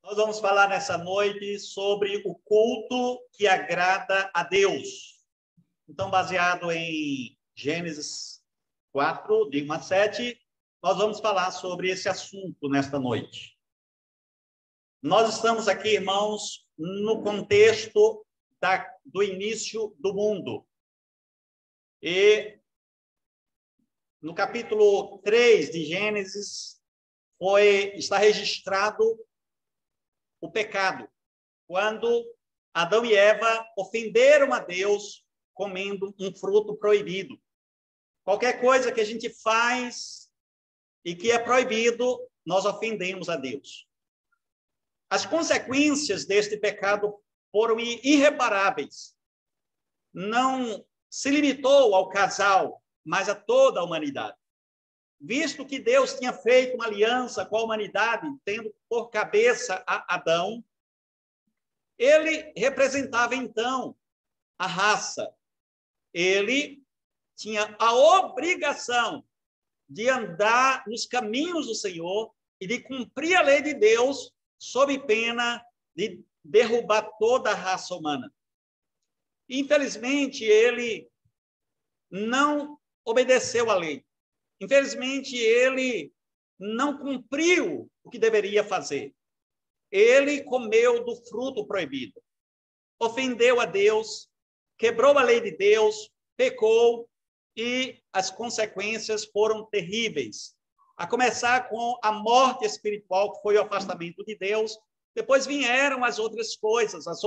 Nós vamos falar nessa noite sobre o culto que agrada a Deus. Então, baseado em Gênesis 4, de 1 a 7, nós vamos falar sobre esse assunto nesta noite. Nós estamos aqui, irmãos, no contexto do início do mundo. E no capítulo 3 de Gênesis está registrado o pecado, quando Adão e Eva ofenderam a Deus comendo um fruto proibido. Qualquer coisa que a gente faz e que é proibido, nós ofendemos a Deus. As consequências deste pecado foram irreparáveis. Não se limitou ao casal, mas a toda a humanidade. Visto que Deus tinha feito uma aliança com a humanidade, tendo por cabeça a Adão, ele representava, então, a raça. Ele tinha a obrigação de andar nos caminhos do Senhor e de cumprir a lei de Deus, sob pena de derrubar toda a raça humana. Infelizmente, ele não obedeceu à lei. Infelizmente, ele não cumpriu o que deveria fazer. Ele comeu do fruto proibido. Ofendeu a Deus, quebrou a lei de Deus, pecou, e as consequências foram terríveis. A começar com a morte espiritual, que foi o afastamento de Deus. Depois vieram as outras coisas, as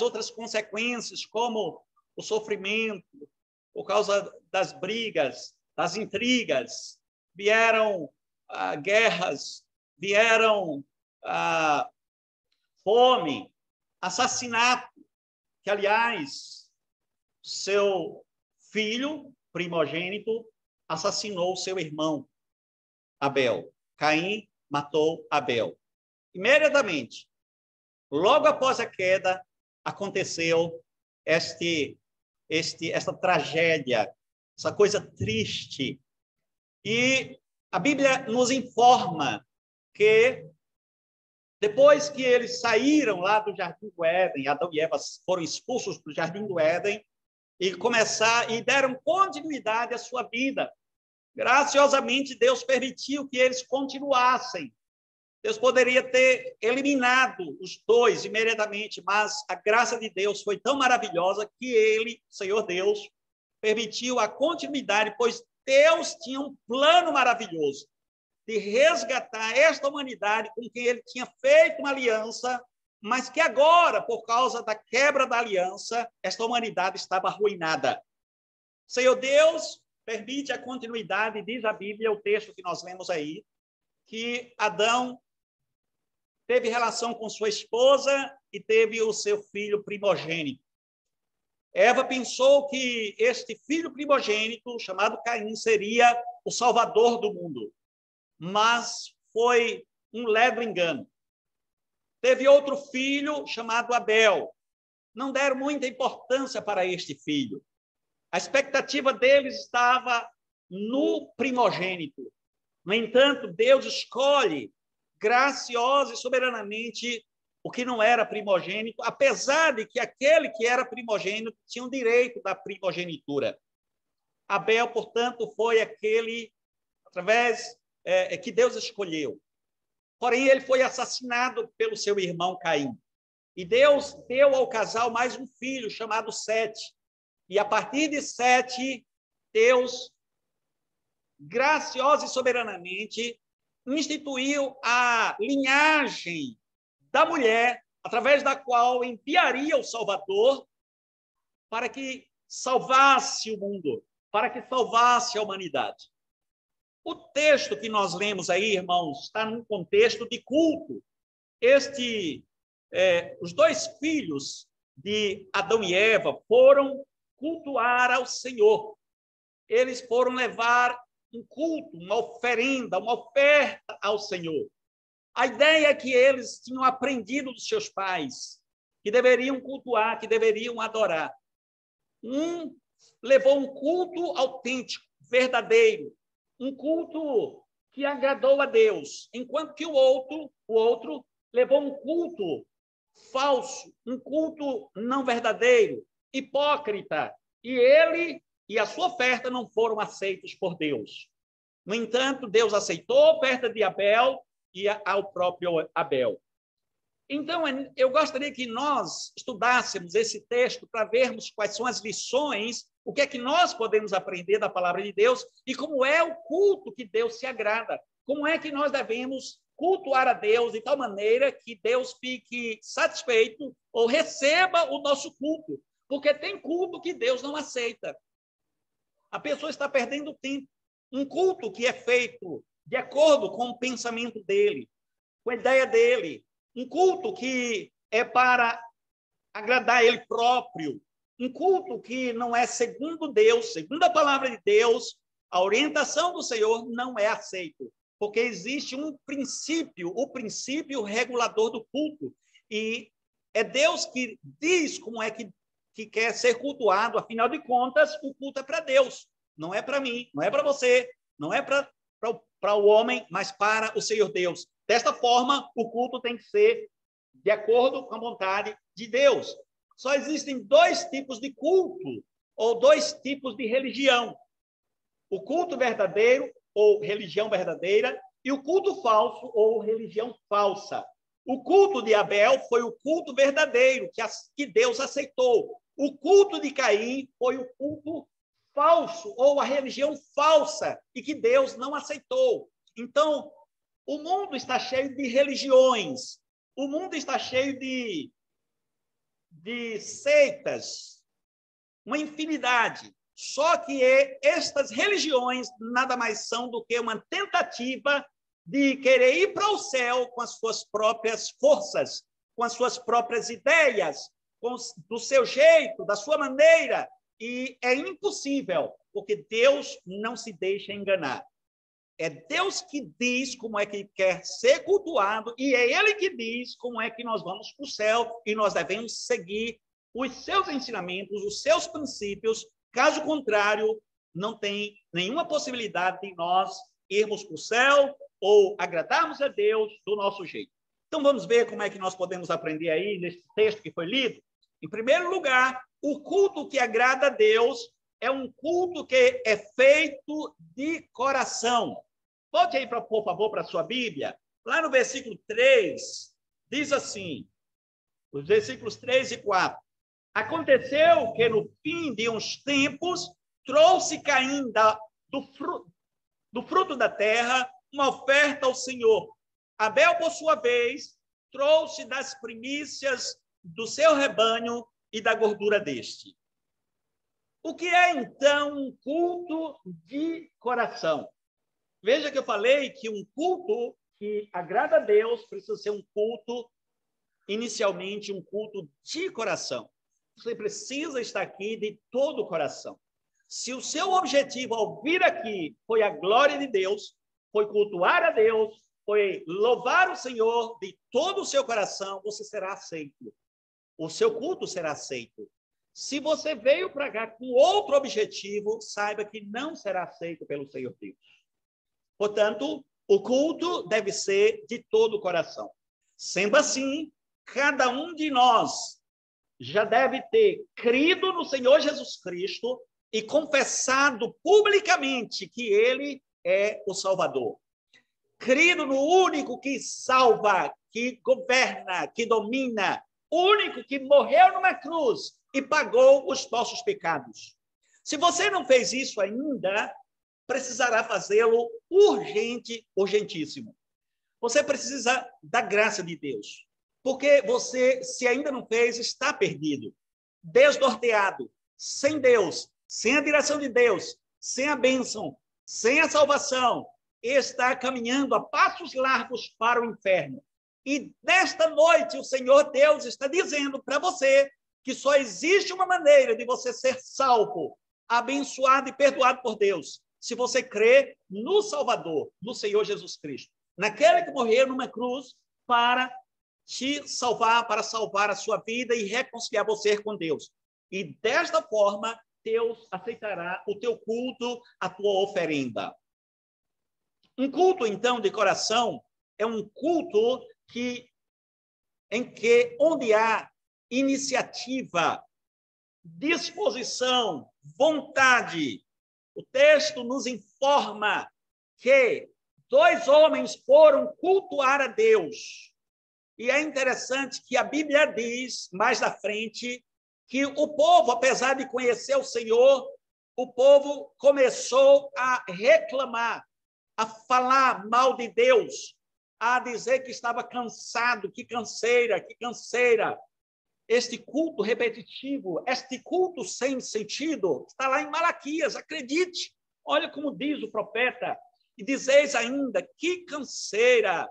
outras consequências, como o sofrimento, por causa das brigas, das intrigas, vieram guerras, vieram fome, assassinato, que, aliás, seu filho primogênito assassinou seu irmão, Abel. Caim matou Abel. Imediatamente, logo após a queda, aconteceu esta tragédia, essa coisa triste. E a Bíblia nos informa que, depois que eles saíram lá do Jardim do Éden, Adão e Eva foram expulsos do Jardim do Éden e deram continuidade à sua vida. Graciosamente, Deus permitiu que eles continuassem. Deus poderia ter eliminado os dois imediatamente, mas a graça de Deus foi tão maravilhosa que ele, Senhor Deus, permitiu a continuidade, pois Deus tinha um plano maravilhoso de resgatar esta humanidade com quem ele tinha feito uma aliança, mas que agora, por causa da quebra da aliança, esta humanidade estava arruinada. Senhor Deus permite a continuidade, diz a Bíblia, o texto que nós lemos aí, que Adão teve relação com sua esposa e teve o seu filho primogênito. Eva pensou que este filho primogênito, chamado Caim, seria o salvador do mundo, mas foi um ledo engano. Teve outro filho chamado Abel. Não deram muita importância para este filho. A expectativa deles estava no primogênito. No entanto, Deus escolhe graciosa e soberanamente o que não era primogênito, apesar de que aquele que era primogênito tinha o direito da primogenitura. Abel, portanto, foi aquele que Deus escolheu. Porém, ele foi assassinado pelo seu irmão Caim. E Deus deu ao casal mais um filho, chamado Sete. E a partir de Sete, Deus, graciosa e soberanamente, instituiu a linhagem da mulher, através da qual enviaria o Salvador para que salvasse o mundo, para que salvasse a humanidade. O texto que nós lemos aí, irmãos, está num contexto de culto. Os dois filhos de Adão e Eva foram cultuar ao Senhor. Eles foram levar um culto, uma oferenda, uma oferta ao Senhor. A ideia é que eles tinham aprendido dos seus pais, que deveriam cultuar, que deveriam adorar. Um levou um culto autêntico, verdadeiro, um culto que agradou a Deus, enquanto que o outro levou um culto falso, um culto não verdadeiro, hipócrita, e ele e a sua oferta não foram aceitos por Deus. No entanto, Deus aceitou a oferta de Abel e ao próprio Abel. Então, eu gostaria que nós estudássemos esse texto para vermos quais são as lições, o que é que nós podemos aprender da palavra de Deus e como é o culto que Deus se agrada, como é que nós devemos cultuar a Deus de tal maneira que Deus fique satisfeito ou receba o nosso culto, porque tem culto que Deus não aceita. A pessoa está perdendo tempo. Um culto que é feito de acordo com o pensamento dele, com a ideia dele, um culto que é para agradar ele próprio, um culto que não é segundo Deus, segundo a palavra de Deus, a orientação do Senhor não é aceito, porque existe um princípio, o princípio regulador do culto, e é Deus que diz como é que quer ser cultuado, afinal de contas, o culto é para Deus, não é para mim, não é para você, não é para o homem, mas para o Senhor Deus. Desta forma, o culto tem que ser de acordo com a vontade de Deus. Só existem dois tipos de culto, ou dois tipos de religião. O culto verdadeiro, ou religião verdadeira, e o culto falso, ou religião falsa. O culto de Abel foi o culto verdadeiro, que Deus aceitou. O culto de Caim foi o culto falso, ou a religião falsa, e que Deus não aceitou. Então, o mundo está cheio de religiões, o mundo está cheio de seitas, uma infinidade. Só que estas religiões nada mais são do que uma tentativa de querer ir para o céu com as suas próprias forças, com as suas próprias ideias, do seu jeito, da sua maneira. E é impossível, porque Deus não se deixa enganar. É Deus que diz como é que quer ser cultuado e é Ele que diz como é que nós vamos para o céu e nós devemos seguir os seus ensinamentos, os seus princípios. Caso contrário, não tem nenhuma possibilidade de nós irmos para o céu ou agradarmos a Deus do nosso jeito. Então, vamos ver como é que nós podemos aprender aí nesse texto que foi lido. Em primeiro lugar, o culto que agrada a Deus é um culto que é feito de coração. Volte aí, por favor, para a sua Bíblia. Lá no versículo 3, diz assim, os versículos 3 e 4. Aconteceu que no fim de uns tempos, trouxe Caim do fruto da terra uma oferta ao Senhor. Abel, por sua vez, trouxe das primícias do seu rebanho e da gordura deste. O que é, então, um culto de coração? Veja que eu falei que um culto que agrada a Deus precisa ser um culto, inicialmente, um culto de coração. Você precisa estar aqui de todo o coração. Se o seu objetivo ao vir aqui foi a glória de Deus, foi cultuar a Deus, foi louvar o Senhor de todo o seu coração, você será aceito. O seu culto será aceito. Se você veio para cá com outro objetivo, saiba que não será aceito pelo Senhor Deus. Portanto, o culto deve ser de todo o coração. Sendo assim, cada um de nós já deve ter crido no Senhor Jesus Cristo e confessado publicamente que Ele é o Salvador. Crido no único que salva, que governa, que domina, o único que morreu numa cruz e pagou os nossos pecados. Se você não fez isso ainda, precisará fazê-lo urgentíssimo. Você precisa da graça de Deus, porque você, se ainda não fez, está perdido, desnorteado, sem Deus, sem a direção de Deus, sem a bênção, sem a salvação, está caminhando a passos largos para o inferno. E nesta noite o Senhor Deus está dizendo para você que só existe uma maneira de você ser salvo, abençoado e perdoado por Deus, se você crê no Salvador, no Senhor Jesus Cristo, naquele que morreu numa cruz para te salvar, para salvar a sua vida e reconciliar você com Deus. E desta forma, Deus aceitará o teu culto, a tua oferenda. Um culto, então, de coração, é um culto que onde há iniciativa, disposição, vontade. O texto nos informa que 2 homens foram cultuar a Deus. E é interessante que a Bíblia diz, mais na frente, que o povo, apesar de conhecer o Senhor, o povo começou a reclamar, a falar mal de Deus, a dizer que estava cansado, que canseira, que canseira. Este culto repetitivo, este culto sem sentido, está lá em Malaquias, acredite. Olha como diz o profeta. E dizeis ainda, que canseira,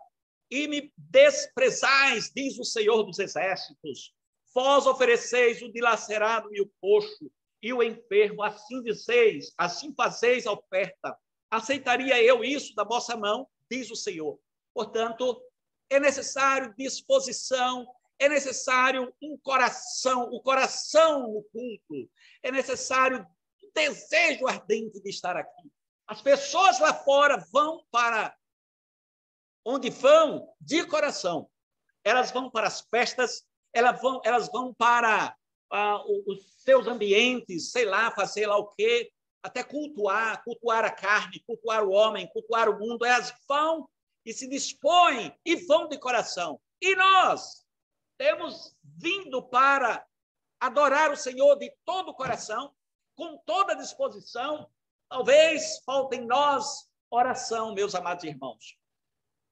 e me desprezais, diz o Senhor dos Exércitos. Vós ofereceis o dilacerado e o coxo, e o enfermo, assim dizeis, assim fazeis a oferta. Aceitaria eu isso da vossa mão, diz o Senhor. Portanto, é necessário disposição, é necessário um coração, o coração no culto, é necessário um desejo ardente de estar aqui. As pessoas lá fora vão para onde vão de coração. Elas vão para as festas, elas vão para os seus ambientes, sei lá, fazer lá o quê, até cultuar a carne, cultuar o homem, cultuar o mundo. Elas vão e se dispõem e vão de coração. E nós temos vindo para adorar o Senhor de todo o coração, com toda a disposição. Talvez falte em nós oração, meus amados irmãos.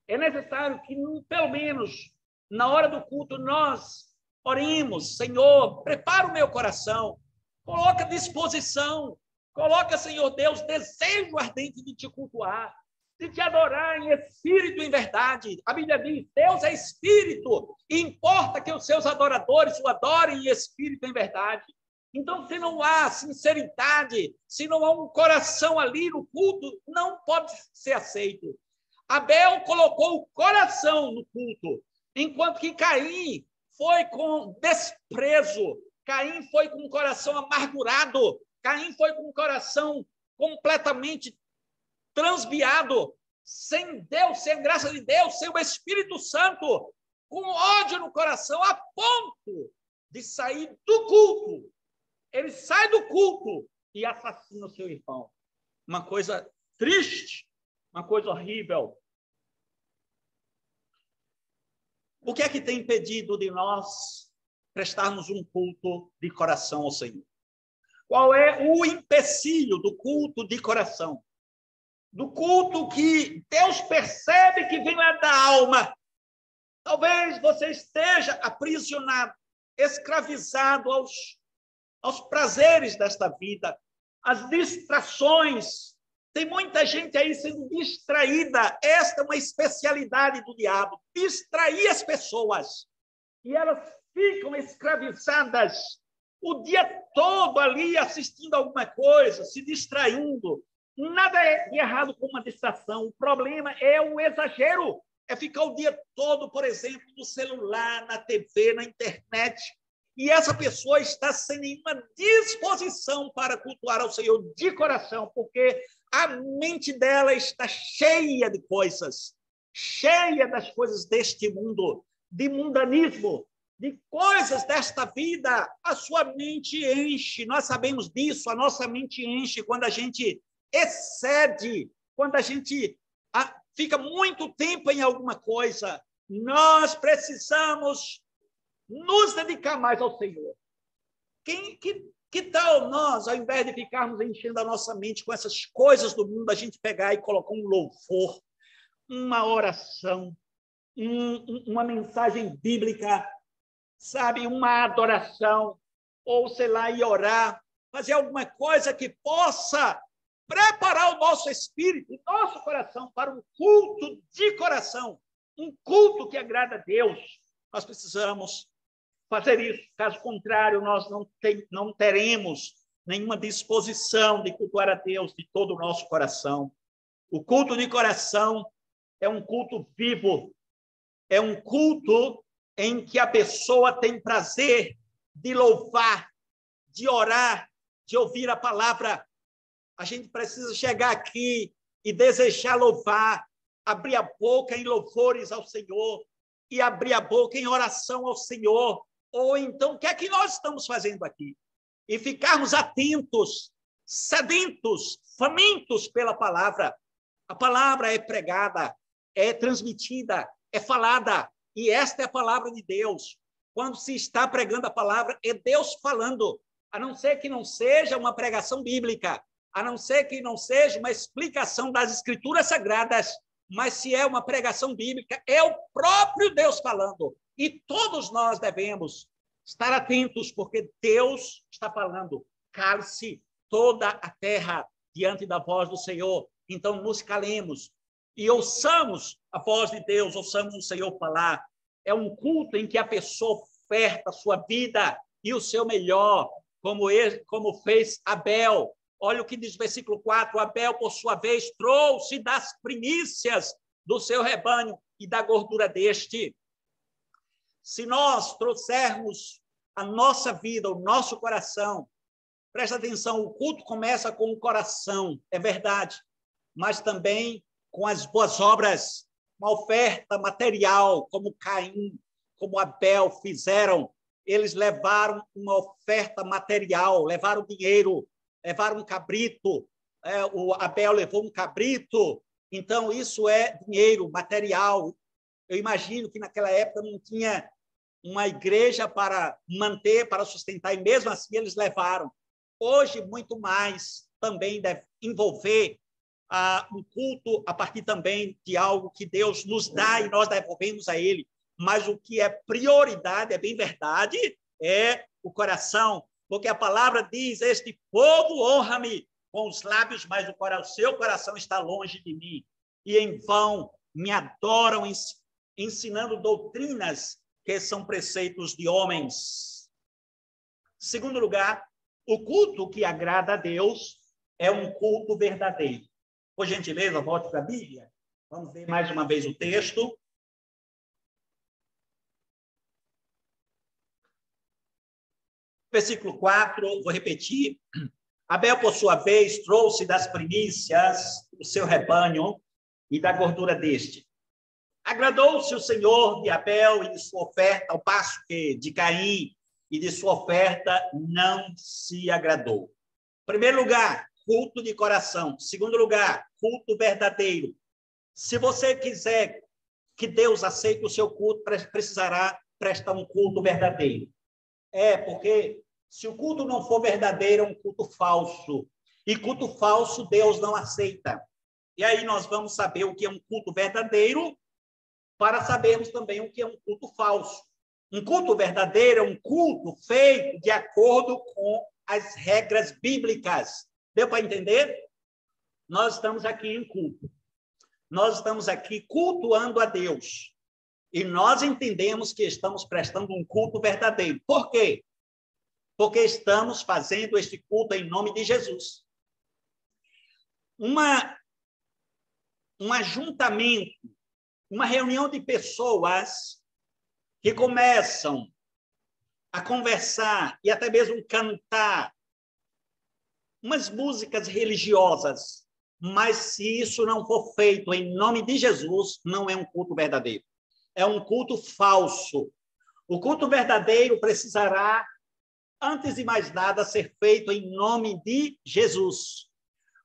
É necessário que, pelo menos, na hora do culto, nós oremos. Senhor, prepara o meu coração, coloca disposição, coloca, Senhor Deus, desejo ardente de te cultuar, de te adorar em espírito e em verdade. A Bíblia diz, Deus é espírito, e importa que os seus adoradores o adorem em espírito e em verdade. Então, se não há sinceridade, se não há um coração ali no culto, não pode ser aceito. Abel colocou o coração no culto, enquanto que Caim foi com desprezo, Caim foi com o coração amargurado, Caim foi com o coração completamente transviado, sem Deus, sem a graça de Deus, sem o Espírito Santo, com ódio no coração, a ponto de sair do culto. Ele sai do culto e assassina o seu irmão. Uma coisa triste, uma coisa horrível. O que é que tem impedido de nós prestarmos um culto de coração ao Senhor? Qual é o empecilho do culto de coração? Do culto que Deus percebe que vem lá da alma. Talvez você esteja aprisionado, escravizado aos prazeres desta vida, às distrações. Tem muita gente aí sendo distraída. Esta é uma especialidade do diabo, distrair as pessoas. E elas ficam escravizadas o dia todo ali assistindo alguma coisa, se distraindo. Nada de errado com uma distração. O problema é o exagero. É ficar o dia todo, por exemplo, no celular, na TV, na internet. E essa pessoa está sem nenhuma disposição para cultuar ao Senhor de coração, porque a mente dela está cheia de coisas, cheia das coisas deste mundo, de mundanismo, de coisas desta vida. A sua mente enche, nós sabemos disso, a nossa mente enche quando a gente excede, quando a gente fica muito tempo em alguma coisa. Nós precisamos nos dedicar mais ao Senhor. Que tal nós, ao invés de ficarmos enchendo a nossa mente com essas coisas do mundo, a gente pegar e colocar um louvor, uma oração, uma mensagem bíblica, sabe, uma adoração, ou sei lá, e orar, fazer alguma coisa que possa preparar o nosso espírito, o nosso coração para um culto de coração, um culto que agrada a Deus. Nós precisamos fazer isso. Caso contrário, nós não teremos nenhuma disposição de cultuar a Deus de todo o nosso coração. O culto de coração é um culto vivo, é um culto em que a pessoa tem prazer de louvar, de orar, de ouvir a palavra. A gente precisa chegar aqui e desejar louvar, abrir a boca em louvores ao Senhor, e abrir a boca em oração ao Senhor, ou então, o que é que nós estamos fazendo aqui? E ficarmos atentos, sedentos, famintos pela palavra. A palavra é pregada, é transmitida, é falada, e esta é a palavra de Deus. Quando se está pregando a palavra, é Deus falando, a não ser que não seja uma pregação bíblica, a não ser que não seja uma explicação das Escrituras Sagradas, mas se é uma pregação bíblica, é o próprio Deus falando. E todos nós devemos estar atentos, porque Deus está falando. Cale-se toda a terra diante da voz do Senhor. Então, nos calemos e ouçamos a voz de Deus, ouçamos o Senhor falar. É um culto em que a pessoa oferta a sua vida e o seu melhor, como fez Abel. Olha o que diz o versículo 4, Abel, por sua vez, trouxe das primícias do seu rebanho e da gordura deste. Se nós trouxermos a nossa vida, o nosso coração, presta atenção, o culto começa com o coração, é verdade, mas também com as boas obras, uma oferta material, como Caim, como Abel fizeram. Eles levaram uma oferta material, levaram dinheiro, levaram um cabrito, o Abel levou um cabrito, então isso é dinheiro, material. Eu imagino que naquela época não tinha uma igreja para manter, para sustentar, e mesmo assim eles levaram. Hoje, muito mais também deve envolver um culto a partir também de algo que Deus nos dá e nós devolvemos a Ele. Mas o que é prioridade, é bem verdade, é o coração. Porque a palavra diz, este povo honra-me com os lábios, mas o seu coração está longe de mim. E em vão me adoram ensinando doutrinas que são preceitos de homens. Segundo lugar, o culto que agrada a Deus é um culto verdadeiro. Por gentileza, volte para a Bíblia. Vamos ver mais uma vez o texto. Versículo 4, vou repetir. Abel, por sua vez, trouxe das primícias do seu rebanho e da gordura deste. Agradou-se o Senhor de Abel e de sua oferta, ao passo que de Caim e de sua oferta não se agradou. Primeiro lugar, culto de coração. Segundo lugar, culto verdadeiro. Se você quiser que Deus aceite o seu culto, precisará prestar um culto verdadeiro. Porque se o culto não for verdadeiro, é um culto falso. E culto falso Deus não aceita. E aí nós vamos saber o que é um culto verdadeiro, para sabermos também o que é um culto falso. Um culto verdadeiro é um culto feito de acordo com as regras bíblicas. Deu para entender? Nós estamos aqui em culto. Nós estamos aqui cultuando a Deus. E nós entendemos que estamos prestando um culto verdadeiro. Por quê? Porque estamos fazendo este culto em nome de Jesus. Um ajuntamento, uma reunião de pessoas que começam a conversar e até mesmo cantar umas músicas religiosas, mas se isso não for feito em nome de Jesus, não é um culto verdadeiro. É um culto falso. O culto verdadeiro precisará, antes de mais nada, ser feito em nome de Jesus.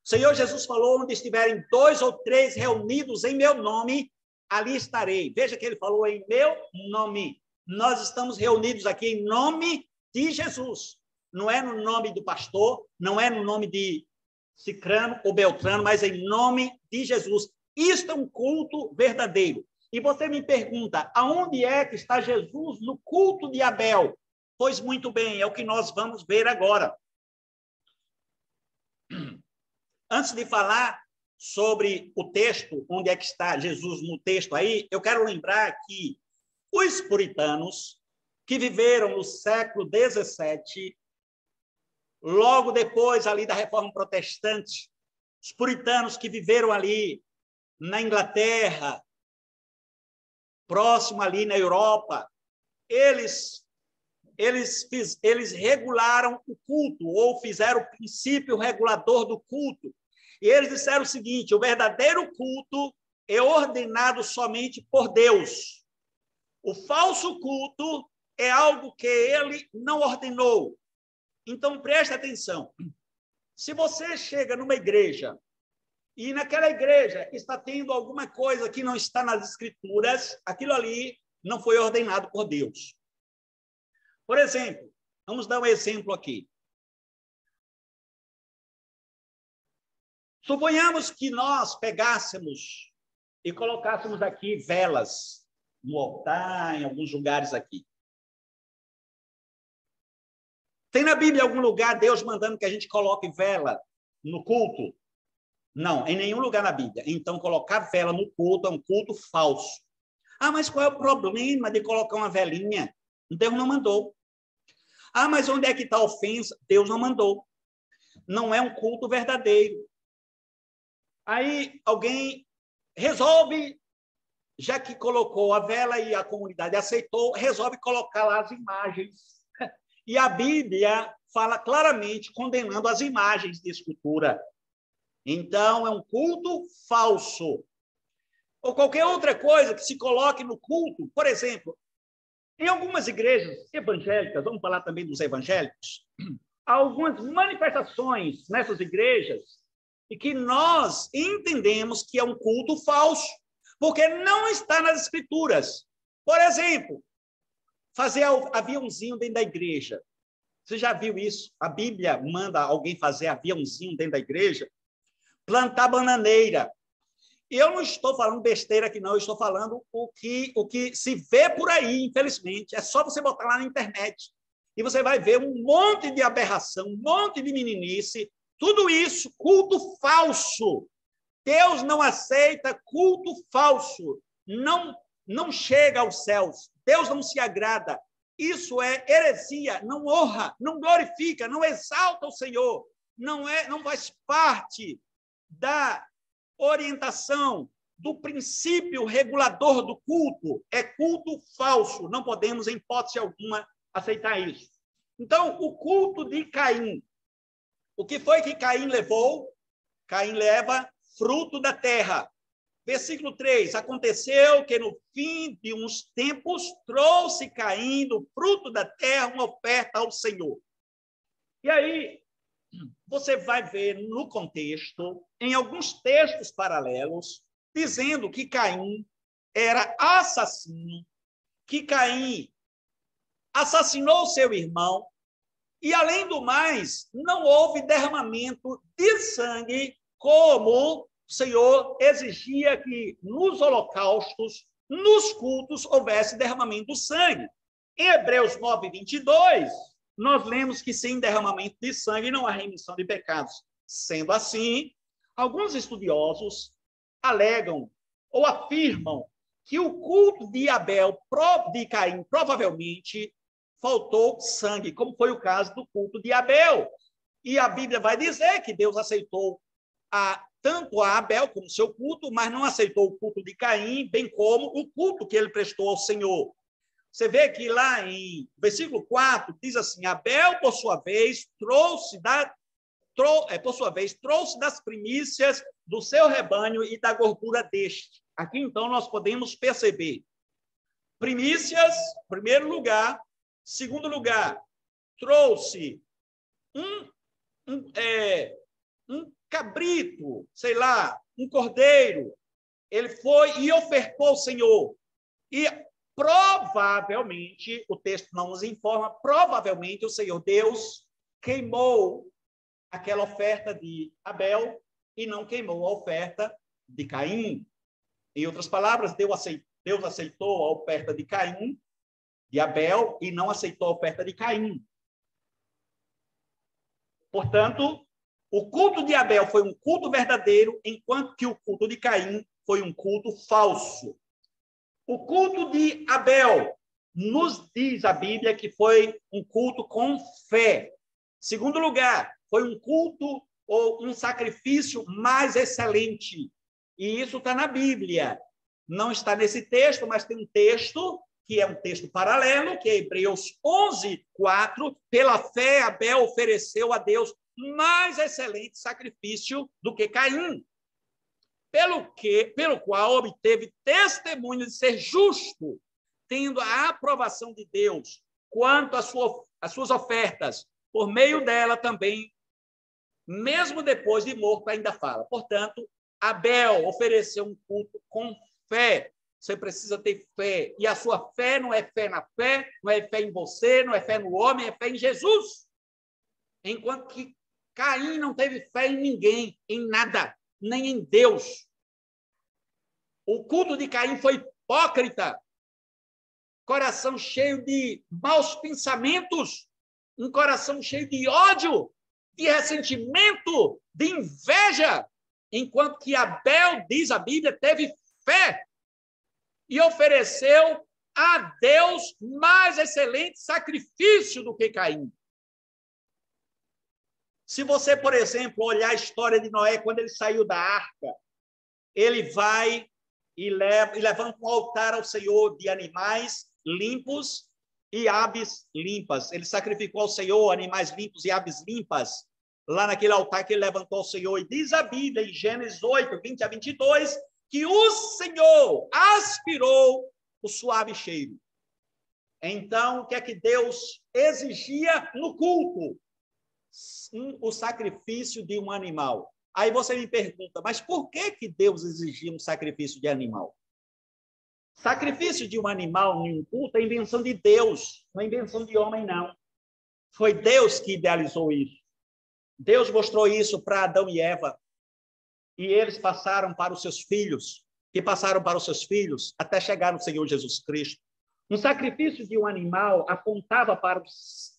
O Senhor Jesus falou, onde estiverem 2 ou 3 reunidos em meu nome, ali estarei. Veja que ele falou em meu nome. Nós estamos reunidos aqui em nome de Jesus. Não é no nome do pastor, não é no nome de Cicrano ou Beltrano, mas em nome de Jesus. Isto é um culto verdadeiro. E você me pergunta, aonde é que está Jesus no culto de Abel? Pois muito bem, é o que nós vamos ver agora. Antes de falar sobre o texto, onde é que está Jesus no texto aí, eu quero lembrar que os puritanos que viveram no século XVII, logo depois ali da Reforma Protestante, os puritanos que viveram ali na Inglaterra, próximo ali na Europa, eles regularam o culto, ou fizeram o princípio regulador do culto. E eles disseram o seguinte, o verdadeiro culto é ordenado somente por Deus. O falso culto é algo que ele não ordenou. Então, preste atenção. Se você chega numa igreja e naquela igreja está tendo alguma coisa que não está nas Escrituras, aquilo ali não foi ordenado por Deus. Por exemplo, vamos dar um exemplo aqui. Suponhamos que nós pegássemos e colocássemos aqui velas no altar, em alguns lugares aqui. Tem na Bíblia algum lugar Deus mandando que a gente coloque vela no culto? Não, em nenhum lugar na Bíblia. Então, colocar vela no culto é um culto falso. Ah, mas qual é o problema de colocar uma velinha? Deus não mandou. Ah, mas onde é que está a ofensa? Deus não mandou. Não é um culto verdadeiro. Aí alguém resolve, já que colocou a vela e a comunidade aceitou, resolve colocar lá as imagens. E a Bíblia fala claramente condenando as imagens de escultura. Então, é um culto falso. Ou qualquer outra coisa que se coloque no culto. Por exemplo, em algumas igrejas evangélicas, vamos falar também dos evangélicos, há algumas manifestações nessas igrejas e que nós entendemos que é um culto falso, porque não está nas Escrituras. Por exemplo, fazer aviãozinho dentro da igreja. Você já viu isso? A Bíblia manda alguém fazer aviãozinho dentro da igreja? Plantar bananeira. E eu não estou falando besteira aqui, não. Eu estou falando o que se vê por aí, infelizmente. É só você botar lá na internet. E você vai ver um monte de aberração, um monte de meninice. Tudo isso, culto falso. Deus não aceita culto falso. Não chega aos céus. Deus não se agrada. Isso é heresia, não honra, não glorifica, não exalta o Senhor. Não faz parte da orientação, do princípio regulador do culto. É culto falso. Não podemos, em hipótese alguma, aceitar isso. Então, o culto de Caim. O que foi que Caim levou? Caim leva fruto da terra. Versículo 3, aconteceu que no fim de uns tempos trouxe Caim do fruto da terra uma oferta ao Senhor. E aí, você vai ver no contexto, em alguns textos paralelos, dizendo que Caim era assassino, que Caim assassinou seu irmão, e além do mais, não houve derramamento de sangue como o Senhor exigia que nos holocaustos, nos cultos, houvesse derramamento de sangue. Em Hebreus 9, 22, nós lemos que sem derramamento de sangue não há remissão de pecados. Sendo assim, alguns estudiosos alegam ou afirmam que o culto de de Caim, provavelmente faltou sangue, como foi o caso do culto de Abel. E a Bíblia vai dizer que Deus aceitou tanto a Abel como seu culto, mas não aceitou o culto de Caim, bem como o culto que ele prestou ao Senhor. Você vê que lá em versículo 4, diz assim, Abel, por sua vez, trouxe das primícias do seu rebanho e da gordura deste. Aqui, então, nós podemos perceber primícias, primeiro lugar. Segundo lugar, trouxe um cabrito, sei lá, um cordeiro. Ele foi e ofertou ao Senhor. E provavelmente, o texto não nos informa, provavelmente o Senhor Deus queimou aquela oferta de Abel e não queimou a oferta de Caim. Em outras palavras, Deus aceitou a oferta de Caim, de Abel, e não aceitou a oferta de Caim. Portanto, o culto de Abel foi um culto verdadeiro, enquanto que o culto de Caim foi um culto falso. O culto de Abel nos diz a Bíblia que foi um culto com fé. Segundo lugar, foi um culto ou um sacrifício mais excelente. E isso está na Bíblia. Não está nesse texto, mas tem um texto que é um texto paralelo, que é Hebreus 11, 4. Pela fé, Abel ofereceu a Deus mais excelente sacrifício do que Caim, pelo qual obteve testemunho de ser justo, tendo a aprovação de Deus quanto às suas ofertas, por meio dela também, mesmo depois de morto, ainda fala. Portanto, Abel ofereceu um culto com fé. Você precisa ter fé. E a sua fé não é fé na fé, não é fé em você, não é fé no homem, é fé em Jesus. Enquanto que Caim não teve fé em ninguém, em nada, nem em Deus. O culto de Caim foi hipócrita, coração cheio de maus pensamentos, um coração cheio de ódio, de ressentimento, de inveja, enquanto que Abel, diz a Bíblia, teve fé e ofereceu a Deus mais excelente sacrifício do que Caim. Se você, por exemplo, olhar a história de Noé, quando ele saiu da arca, ele vai e levanta um altar ao Senhor de animais limpos e aves limpas. Ele sacrificou ao Senhor animais limpos e aves limpas, lá naquele altar que ele levantou ao Senhor. E diz a Bíblia, em Gênesis 8, 20 a 22, que o Senhor aspirou o suave cheiro. Então, o que é que Deus exigia no culto? O sacrifício de um animal. Aí você me pergunta, mas por que Deus exigia um sacrifício de animal? Sacrifício de um animal em um culto é invenção de Deus, não é invenção de homem, não. Foi Deus que idealizou isso. Deus mostrou isso para Adão e Eva. E eles passaram para os seus filhos, que passaram para os seus filhos, até chegar no Senhor Jesus Cristo. Um sacrifício de um animal apontava para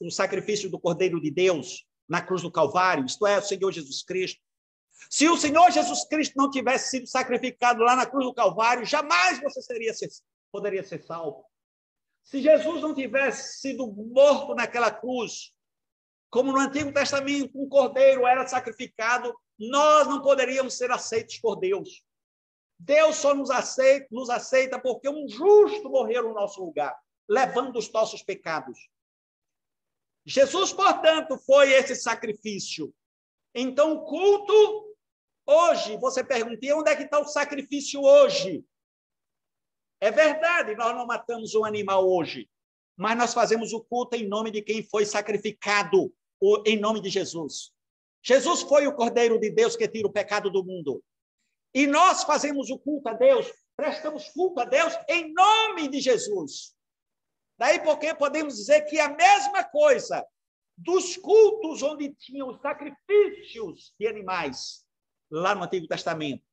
o sacrifício do Cordeiro de Deus na cruz do Calvário, isto é, o Senhor Jesus Cristo. Se o Senhor Jesus Cristo não tivesse sido sacrificado lá na cruz do Calvário, jamais você poderia ser salvo. Se Jesus não tivesse sido morto naquela cruz, como no Antigo Testamento, um cordeiro era sacrificado, nós não poderíamos ser aceitos por Deus. Deus só nos aceita porque um justo morreu no nosso lugar, levando os nossos pecados. Jesus, portanto, foi esse sacrifício. Então, o culto, hoje, você pergunta, e onde é que está o sacrifício hoje? É verdade, nós não matamos um animal hoje, mas nós fazemos o culto em nome de quem foi sacrificado, em nome de Jesus. Jesus foi o Cordeiro de Deus que tira o pecado do mundo. E nós fazemos o culto a Deus, prestamos culto a Deus em nome de Jesus. Daí porque podemos dizer que a mesma coisa dos cultos onde tinham os sacrifícios de animais, lá no Antigo Testamento.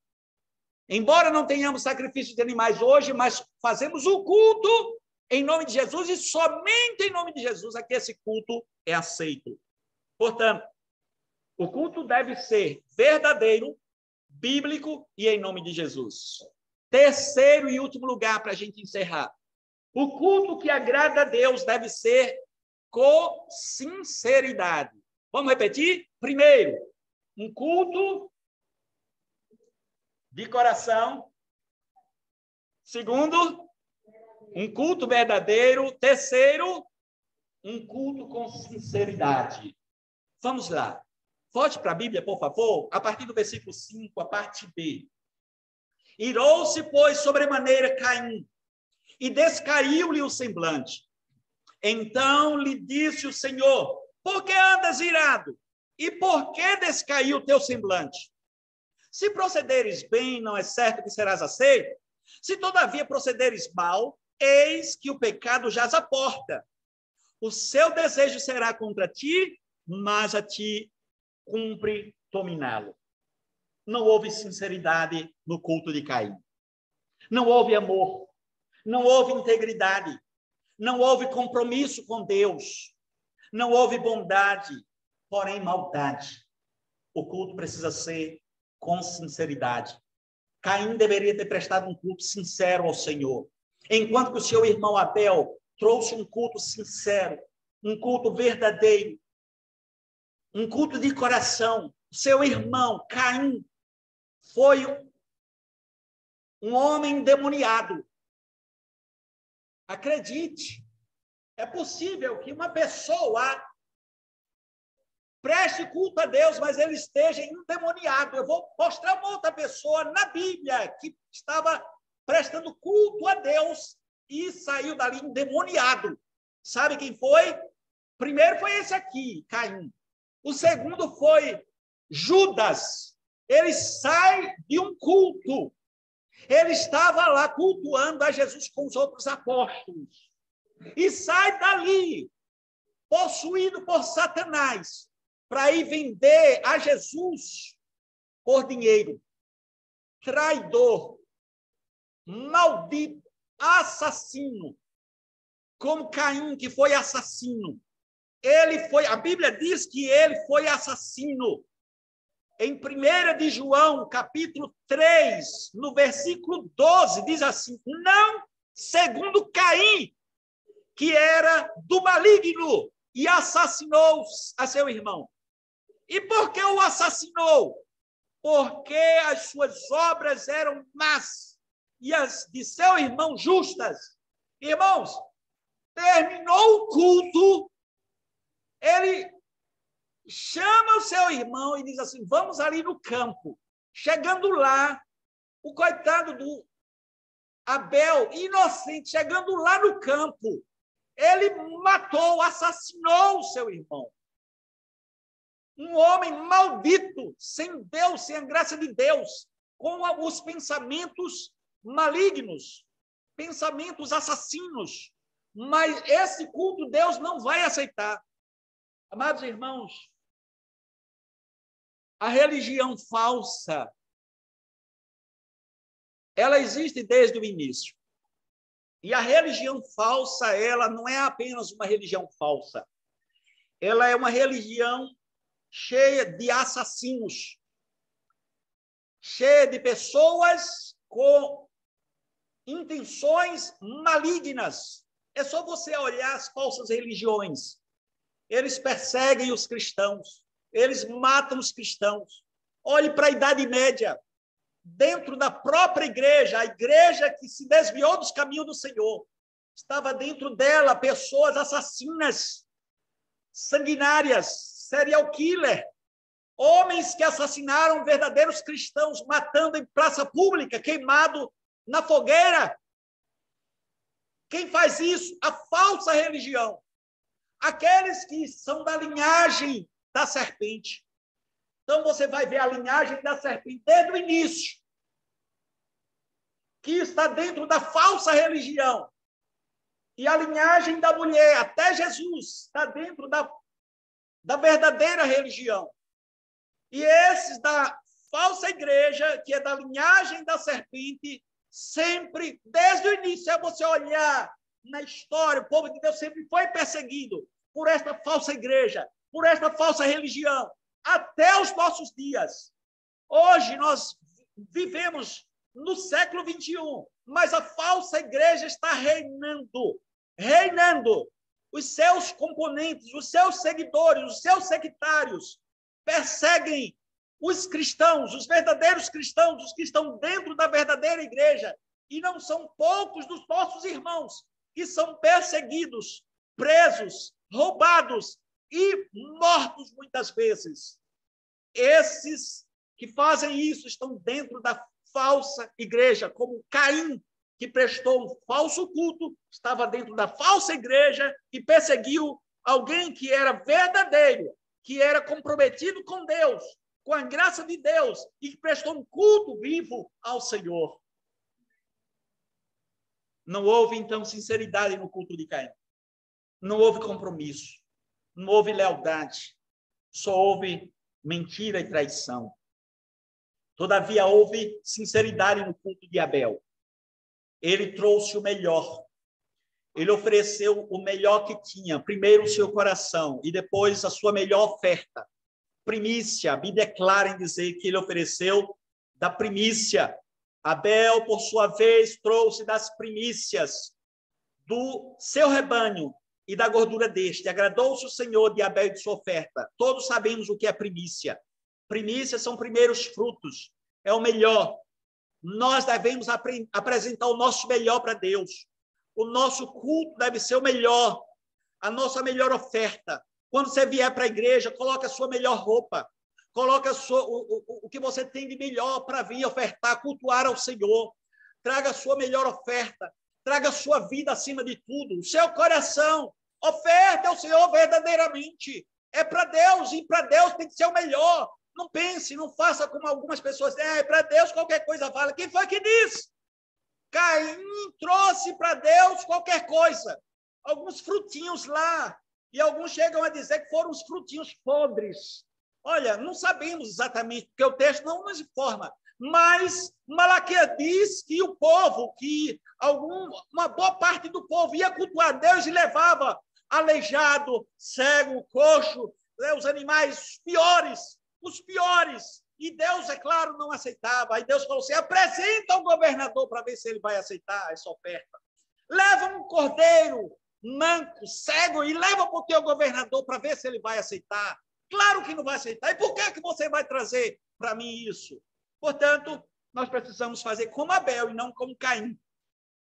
Embora não tenhamos sacrifícios de animais hoje, mas fazemos o culto em nome de Jesus e somente em nome de Jesus é que esse culto é aceito. Portanto, o culto deve ser verdadeiro, bíblico e em nome de Jesus. Terceiro e último lugar para a gente encerrar. O culto que agrada a Deus deve ser com sinceridade. Vamos repetir? Primeiro, um culto de coração. Segundo, um culto verdadeiro. Terceiro, um culto com sinceridade. Vamos lá. Volte para a Bíblia, por favor, a partir do versículo 5, a parte B. Irou-se, pois, sobremaneira Caim, e descaiu-lhe o semblante. Então lhe disse o Senhor, por que andas irado? E por que descaiu o teu semblante? Se procederes bem, não é certo que serás aceito? Se todavia procederes mal, eis que o pecado jaz à porta. O seu desejo será contra ti, mas a ti cumpre dominá-lo. Não houve sinceridade no culto de Caim. Não houve amor. Não houve integridade. Não houve compromisso com Deus. Não houve bondade, porém maldade. O culto precisa ser com sinceridade. Caim deveria ter prestado um culto sincero ao Senhor. Enquanto que o seu irmão Abel trouxe um culto sincero, um culto verdadeiro, um culto de coração. O seu irmão Caim foi um homem endemoniado. Acredite, é possível que uma pessoa preste culto a Deus, mas ele esteja endemoniado. Eu vou mostrar uma outra pessoa na Bíblia que estava prestando culto a Deus e saiu dali endemoniado. Sabe quem foi? Primeiro foi esse aqui, Caim. O segundo foi Judas. Ele sai de um culto. Ele estava lá cultuando a Jesus com os outros apóstolos. E sai dali, possuído por Satanás, para ir vender a Jesus por dinheiro. Traidor, maldito, assassino, como Caim, que foi assassino. A Bíblia diz que ele foi assassino. Em 1 de João, capítulo 3, no versículo 12, diz assim: não segundo Caim, que era do maligno e assassinou a seu irmão. E por que o assassinou? Porque as suas obras eram más e as de seu irmão justas. Irmãos, terminou o culto, ele chama o seu irmão e diz assim: vamos ali no campo. Chegando lá, o coitado do Abel, inocente, chegando lá no campo, ele matou, assassinou o seu irmão. Um homem maldito, sem Deus, sem a graça de Deus, com os pensamentos malignos, pensamentos assassinos. Mas esse culto Deus não vai aceitar. Amados irmãos, a religião falsa, ela existe desde o início. E a religião falsa, ela não é apenas uma religião falsa. Ela é uma religião cheia de assassinos, cheia de pessoas com intenções malignas. É só você olhar as falsas religiões. Eles perseguem os cristãos, eles matam os cristãos. Olhe para a Idade Média, dentro da própria igreja, a igreja que se desviou dos caminhos do Senhor, estava dentro dela pessoas assassinas, sanguinárias, serial killer, homens que assassinaram verdadeiros cristãos, matando em praça pública, queimado na fogueira. Quem faz isso? A falsa religião. Aqueles que são da linhagem da serpente. Então, você vai ver a linhagem da serpente desde o início, que está dentro da falsa religião. E a linhagem da mulher, até Jesus, está dentro da verdadeira religião. E esses da falsa igreja, que é da linhagem da serpente, sempre, desde o início, é você olhar na história, o povo de Deus sempre foi perseguido por esta falsa igreja, por esta falsa religião, até os nossos dias. Hoje nós vivemos no século 21, mas a falsa igreja está reinando. Os seus componentes, os seus seguidores, os seus sectários perseguem os cristãos, os verdadeiros cristãos, os que estão dentro da verdadeira igreja. E não são poucos dos nossos irmãos que são perseguidos, presos, roubados e mortos muitas vezes. Esses que fazem isso estão dentro da falsa igreja, como Caim, que prestou um falso culto, estava dentro da falsa igreja e perseguiu alguém que era verdadeiro, que era comprometido com Deus, com a graça de Deus, e que prestou um culto vivo ao Senhor. Não houve, então, sinceridade no culto de Caim. Não houve compromisso. Não houve lealdade. Só houve mentira e traição. Todavia, houve sinceridade no culto de Abel. Ele trouxe o melhor. Ele ofereceu o melhor que tinha. Primeiro o seu coração e depois a sua melhor oferta. Primícia. A Bíblia é clara em dizer que ele ofereceu da primícia. Abel, por sua vez, trouxe das primícias do seu rebanho e da gordura deste. Agradou-se o Senhor de Abel e de sua oferta. Todos sabemos o que é primícia. Primícias são primeiros frutos. É o melhor. Nós devemos apresentar o nosso melhor para Deus. O nosso culto deve ser o melhor. A nossa melhor oferta. Quando você vier para a igreja, coloque a sua melhor roupa. Coloque o que você tem de melhor para vir ofertar, cultuar ao Senhor. Traga a sua melhor oferta. traga a sua vida acima de tudo, o seu coração. Oferta ao Senhor verdadeiramente. É para Deus, e para Deus tem que ser o melhor. Não pense, não faça como algumas pessoas dizem, é para Deus qualquer coisa vale. Quem foi que disse? Caim trouxe para Deus qualquer coisa. Alguns frutinhos lá. E alguns chegam a dizer que foram os frutinhos podres. Olha, não sabemos exatamente, porque o texto não nos informa. Mas Malaquias diz que o povo, uma boa parte do povo ia cultuar Deus e levava aleijado, cego, coxo, os animais piores, os piores. E Deus, é claro, não aceitava. Aí Deus falou assim, apresenta ao governador para ver se ele vai aceitar essa oferta. Leva um cordeiro manco, cego, e leva para o teu governador para ver se ele vai aceitar. Claro que não vai aceitar. E por que você vai trazer para mim isso? Portanto, nós precisamos fazer como Abel e não como Caim.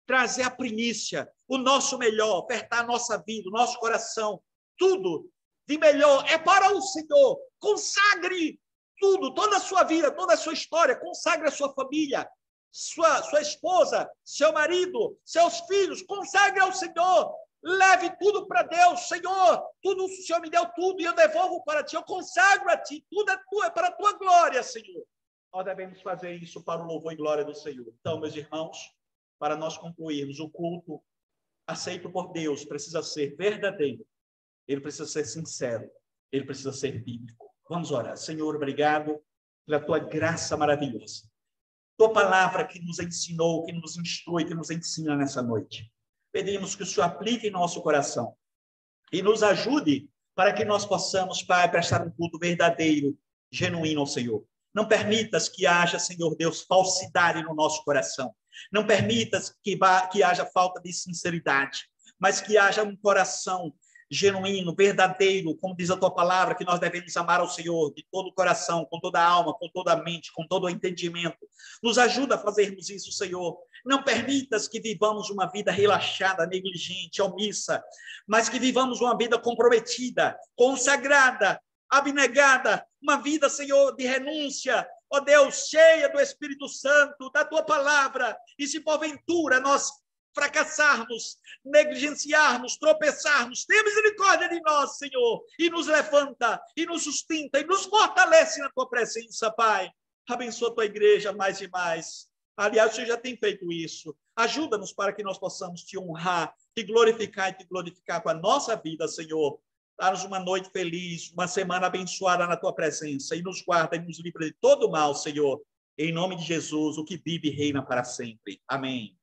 Trazer a primícia, o nosso melhor, ofertar a nossa vida, o nosso coração, tudo de melhor é para o Senhor. Consagre tudo, toda a sua vida, toda a sua história, consagre a sua família, sua esposa, seu marido, seus filhos, consagre ao Senhor. Leve tudo para Deus. Senhor, tudo, o Senhor me deu tudo e eu devolvo para ti, eu consagro a ti, tudo é tua, é para a tua glória, Senhor. Nós devemos fazer isso para o louvor e glória do Senhor. Então, meus irmãos, para nós concluirmos, o culto aceito por Deus precisa ser verdadeiro, ele precisa ser sincero, ele precisa ser bíblico. Vamos orar. Senhor, obrigado pela tua graça maravilhosa. Tua palavra que nos ensinou, que nos instrui, que nos ensina nessa noite. Pedimos que o Senhor aplique em nosso coração e nos ajude para que nós possamos, Pai, prestar um culto verdadeiro, genuíno ao Senhor. Não permitas que haja, Senhor Deus, falsidade no nosso coração. Não permitas que haja falta de sinceridade, mas que haja um coração genuíno, verdadeiro, como diz a tua palavra, que nós devemos amar ao Senhor de todo o coração, com toda a alma, com toda a mente, com todo o entendimento. Nos ajuda a fazermos isso, Senhor. Não permitas que vivamos uma vida relaxada, negligente, omissa, mas que vivamos uma vida comprometida, consagrada, abnegada, uma vida, Senhor, de renúncia, ó Deus, cheia do Espírito Santo, da tua palavra. E se porventura nós fracassarmos, negligenciarmos, tropeçarmos, tenha misericórdia de nós, Senhor, e nos levanta, e nos sustenta, e nos fortalece na tua presença, Pai. Abençoa a tua igreja mais e mais. Aliás, o Senhor já tem feito isso. Ajuda-nos para que nós possamos te honrar, te glorificar e te glorificar com a nossa vida, Senhor. Dá-nos uma noite feliz, uma semana abençoada na tua presença, e nos guarda e nos livra de todo mal, Senhor. Em nome de Jesus, o que vive e reina para sempre. Amém.